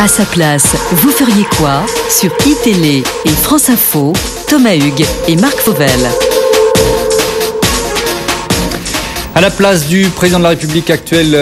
À sa place, vous feriez quoi? Sur iTélé et France Info, Thomas Hugues et Marc Fauvel. À la place du président de la République actuel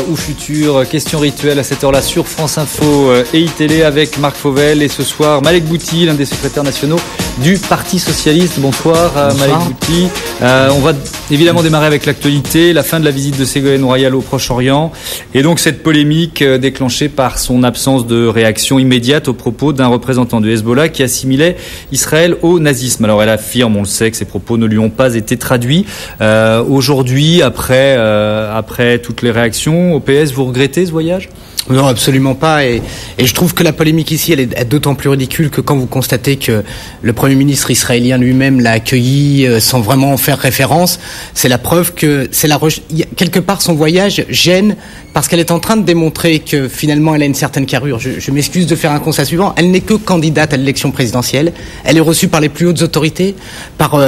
ou futur, question rituelle à cette heure-là sur France Info et iTélé avec Marc Fauvel et ce soir Malek Bouti, l'un des secrétaires nationaux du Parti Socialiste. Bonsoir, Malek Bouti. On va évidemment démarrer avec l'actualité, la fin de la visite de Ségolène Royal au Proche-Orient et donc cette polémique déclenchée par son absence de réaction immédiate aux propos d'un représentant du Hezbollah qui assimilait Israël au nazisme. Alors elle affirme, on le sait, que ces propos ne lui ont pas été traduits. Aujourd'hui, après toutes les réactions au PS, vous regrettez ce voyage ? Non, absolument pas. Et je trouve que la polémique ici, elle est d'autant plus ridicule que quand vous constatez que le Premier ministre israélien lui-même l'a accueilli sans vraiment en faire référence, c'est la preuve que quelque part son voyage gêne parce qu'elle est en train de démontrer que finalement elle a une certaine carrure. Je m'excuse de faire un constat suivant. Elle n'est que candidate à l'élection présidentielle. Elle est reçue par les plus hautes autorités, par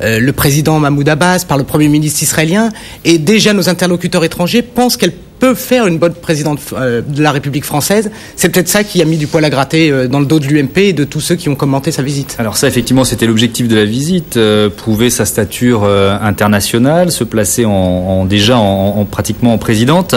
le président Mahmoud Abbas, par le Premier ministre israélien. Et déjà nos interlocuteurs étrangers pensent qu'elle peut faire une bonne présidente de la République française. C'est peut-être ça qui a mis du poil à gratter dans le dos de l'UMP et de tous ceux qui ont commenté sa visite. Alors ça, effectivement, c'était l'objectif de la visite, prouver sa stature internationale, se placer pratiquement en présidente.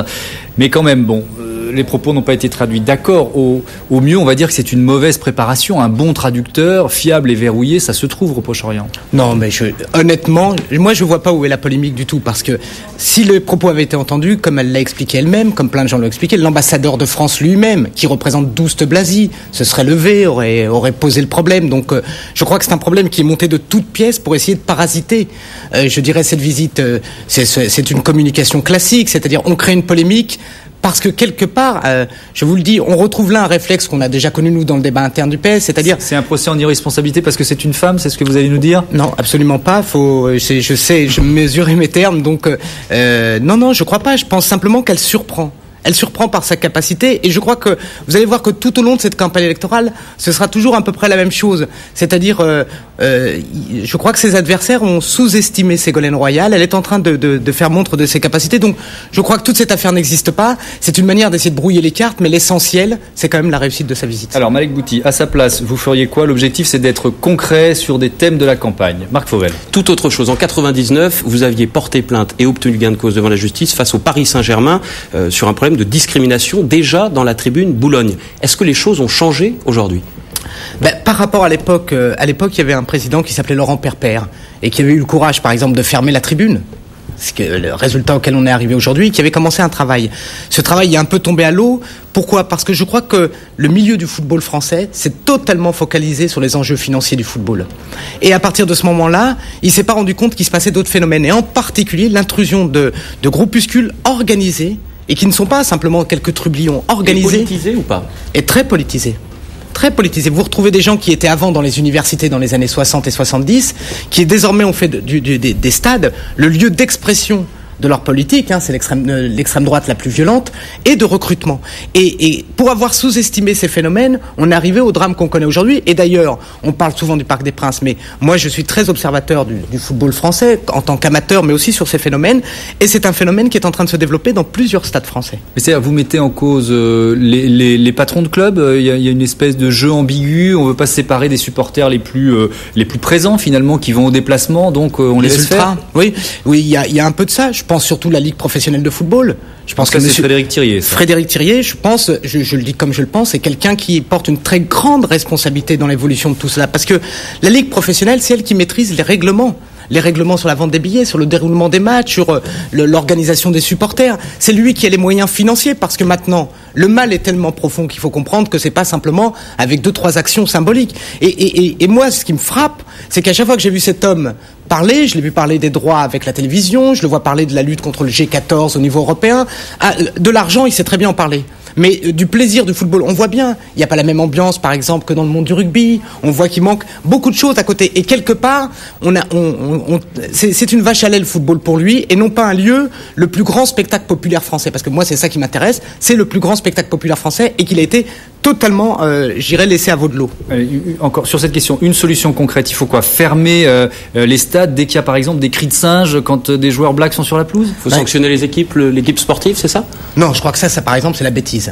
Mais quand même, bon, les propos n'ont pas été traduits. D'accord, au mieux, on va dire que c'est une mauvaise préparation. Un bon traducteur, fiable et verrouillé, ça se trouve au Proche-Orient. Non, mais honnêtement, moi je vois pas où est la polémique du tout. Parce que si les propos avaient été entendus, comme elle l'a expliqué elle-même, comme plein de gens l'ont expliqué, l'ambassadeur de France lui-même, qui représente Douste Blazy, se serait levé, aurait posé le problème. Donc je crois que c'est un problème qui est monté de toutes pièces pour essayer de parasiter. Je dirais cette visite, c'est une communication classique, c'est-à-dire on crée une polémique. Parce que quelque part, je vous le dis, on retrouve là un réflexe qu'on a déjà connu nous dans le débat interne du PS, c'est-à-dire... C'est un procès en irresponsabilité parce que c'est une femme, c'est ce que vous allez nous dire ? Non, absolument pas. Je mesurais mes termes, donc non, je crois pas. Je pense simplement qu'elle surprend. Elle surprend par sa capacité et je crois que vous allez voir que tout au long de cette campagne électorale, ce sera toujours à peu près la même chose. C'est-à-dire, je crois que ses adversaires ont sous-estimé Ségolène Royal. Elle est en train de faire montre de ses capacités. Donc, je crois que toute cette affaire n'existe pas. C'est une manière d'essayer de brouiller les cartes, mais l'essentiel, c'est quand même la réussite de sa visite. Alors, Malek Bouti, à sa place, vous feriez quoi ? L'objectif, c'est d'être concret sur des thèmes de la campagne. Marc Fauvel. Tout autre chose. En 99, vous aviez porté plainte et obtenu gain de cause devant la justice face au Paris Saint-Germain sur un problème de discrimination déjà dans la tribune Boulogne. Est-ce que les choses ont changé aujourd'hui ? Par rapport à l'époque, il y avait un président qui s'appelait Laurent Perper et qui avait eu le courage, par exemple, de fermer la tribune. C'est le résultat auquel on est arrivé aujourd'hui, qui avait commencé un travail. Ce travail est un peu tombé à l'eau. Pourquoi ? Parce que je crois que le milieu du football français s'est totalement focalisé sur les enjeux financiers du football. Et à partir de ce moment-là, il s'est pas rendu compte qu'il se passait d'autres phénomènes, et en particulier l'intrusion de groupuscules organisés et qui ne sont pas simplement quelques trublions organisés. Et politisés ou pas ? Et très politisés. Très politisés. Vous retrouvez des gens qui étaient avant dans les universités dans les années 60 et 70, qui désormais ont fait des stades le lieu d'expression de leur politique, c'est l'extrême droite la plus violente, et de recrutement. Et pour avoir sous-estimé ces phénomènes, on est arrivé au drame qu'on connaît aujourd'hui. Et d'ailleurs, on parle souvent du Parc des Princes, mais moi je suis très observateur du football français, en tant qu'amateur, mais aussi sur ces phénomènes. Et c'est un phénomène qui est en train de se développer dans plusieurs stades français. Mais c'est-à-dire, vous mettez en cause les patrons de clubs, il y a une espèce de jeu ambigu, on ne veut pas se séparer des supporters les plus présents finalement, qui vont au déplacement, donc on les laisse faire. Oui, il y a un peu de ça. Je pense surtout la Ligue professionnelle de football. Je pense que c'est Frédéric Thirier. Frédéric Thirier, je pense, je le dis comme je le pense, c'est quelqu'un qui porte une très grande responsabilité dans l'évolution de tout cela. Parce que la Ligue professionnelle, c'est elle qui maîtrise les règlements sur la vente des billets, sur le déroulement des matchs, sur l'organisation des supporters. C'est lui qui a les moyens financiers, parce que maintenant, le mal est tellement profond qu'il faut comprendre que c'est pas simplement avec 2-3 actions symboliques. Et moi, ce qui me frappe, c'est qu'à chaque fois que j'ai vu cet homme parler, je l'ai vu parler des droits avec la télévision, je le vois parler de la lutte contre le G14 au niveau européen. De l'argent, il sait très bien en parler. Mais du plaisir du football, on voit bien, il n'y a pas la même ambiance, par exemple, que dans le monde du rugby. On voit qu'il manque beaucoup de choses à côté. Et quelque part, c'est une vache à lait, le football, pour lui, et non pas un lieu, le plus grand spectacle populaire français. Parce que moi, c'est ça qui m'intéresse, c'est le plus grand spectacle populaire français, et qu'il a été totalement, laissé à veau de l'eau. Encore sur cette question, une solution concrète, il faut quoi ? Fermer les stades dès qu'il y a, par exemple, des cris de singe quand des joueurs blacks sont sur la pelouse ? Il faut sanctionner les équipes, l'équipe sportive, c'est ça ? Non, je crois que ça, par exemple, c'est la bêtise.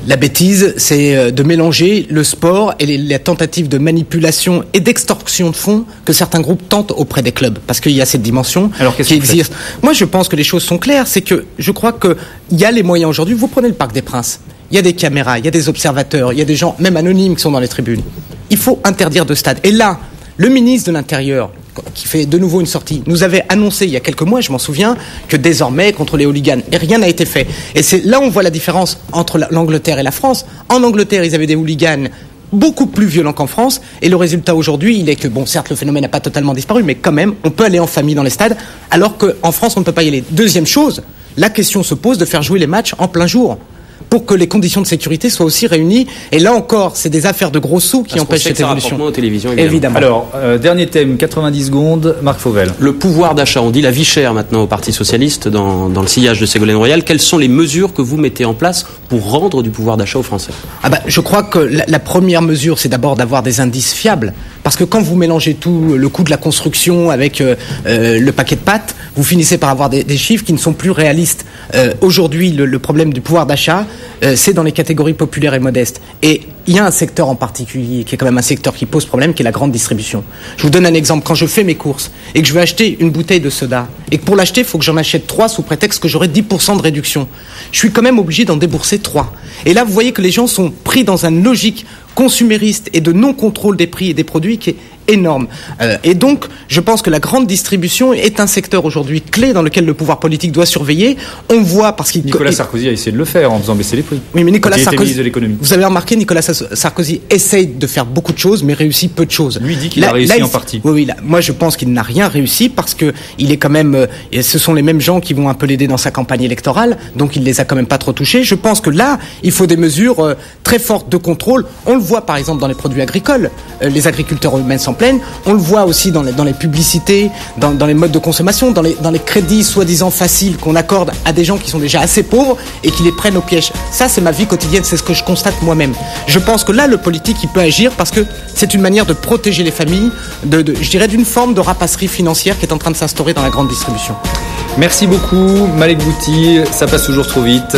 La bêtise, c'est de mélanger le sport et les tentatives de manipulation et d'extorsion de fonds que certains groupes tentent auprès des clubs. Parce qu'il y a cette dimension qui existe. Moi, je pense que les choses sont claires. C'est que je crois qu'il y a les moyens aujourd'hui. Vous prenez le Parc des Princes. Il y a des caméras, il y a des observateurs, il y a des gens, même anonymes, qui sont dans les tribunes. Il faut interdire de stade. Et là, le ministre de l'Intérieur, qui fait de nouveau une sortie, nous avait annoncé il y a quelques mois, je m'en souviens, que désormais, contre les hooligans, et rien n'a été fait. Et c'est là où on voit la différence entre l'Angleterre et la France. En Angleterre, ils avaient des hooligans beaucoup plus violents qu'en France, et le résultat aujourd'hui, il est que, bon, certes, le phénomène n'a pas totalement disparu, mais quand même, on peut aller en famille dans les stades, alors qu'en France, on ne peut pas y aller. Deuxième chose, la question se pose de faire jouer les matchs en plein jour, pour que les conditions de sécurité soient aussi réunies. Et là encore, c'est des affaires de gros sous qui empêchent cette évolution. Aux télévisions, évidemment. Alors, dernier thème, 90 secondes, Marc Fauvel. Le pouvoir d'achat, on dit la vie chère maintenant au Parti Socialiste dans le sillage de Ségolène Royal. Quelles sont les mesures que vous mettez en place pour rendre du pouvoir d'achat aux Français ? Je crois que la première mesure, c'est d'abord d'avoir des indices fiables. Parce que quand vous mélangez tout le coût de la construction avec le paquet de pâtes, vous finissez par avoir des chiffres qui ne sont plus réalistes. Aujourd'hui, le problème du pouvoir d'achat, c'est dans les catégories populaires et modestes. Et il y a un secteur en particulier qui est quand même un secteur qui pose problème, qui est la grande distribution. Je vous donne un exemple. Quand je fais mes courses et que je veux acheter une bouteille de soda, et que pour l'acheter, il faut que j'en achète 3 sous prétexte que j'aurai 10% de réduction, je suis quand même obligé d'en débourser 3. Et là, vous voyez que les gens sont pris dans une logique consumériste et de non-contrôle des prix et des produits qui est énorme. Et donc, je pense que la grande distribution est un secteur aujourd'hui clé dans lequel le pouvoir politique doit surveiller. On voit parce qu'il... Nicolas Sarkozy a essayé de le faire en faisant baisser les prix. Oui, mais Nicolas Sarkozy, ministre de l'économie. Vous avez remarqué, Nicolas Sarkozy essaye de faire beaucoup de choses, mais réussit peu de choses. Lui dit qu'il a réussi en partie. Oui, moi je pense qu'il n'a rien réussi parce que il est quand même... et ce sont les mêmes gens qui vont un peu l'aider dans sa campagne électorale, donc il les a quand même pas trop touchés. Je pense que là, il faut des mesures très fortes de contrôle. On le voit par exemple dans les produits agricoles. Les agriculteurs eux-mêmes s'en plaignent. On le voit aussi dans les publicités, dans les modes de consommation, dans les crédits soi-disant faciles qu'on accorde à des gens qui sont déjà assez pauvres et qui les prennent au piège. Ça, c'est ma vie quotidienne, c'est ce que je constate moi-même. Je pense que là, le politique, il peut agir parce que c'est une manière de protéger les familles, je dirais, d'une forme de rapaciterie financière qui est en train de s'instaurer dans la grande distribution. Merci beaucoup, Malek Bouti. Ça passe toujours trop vite.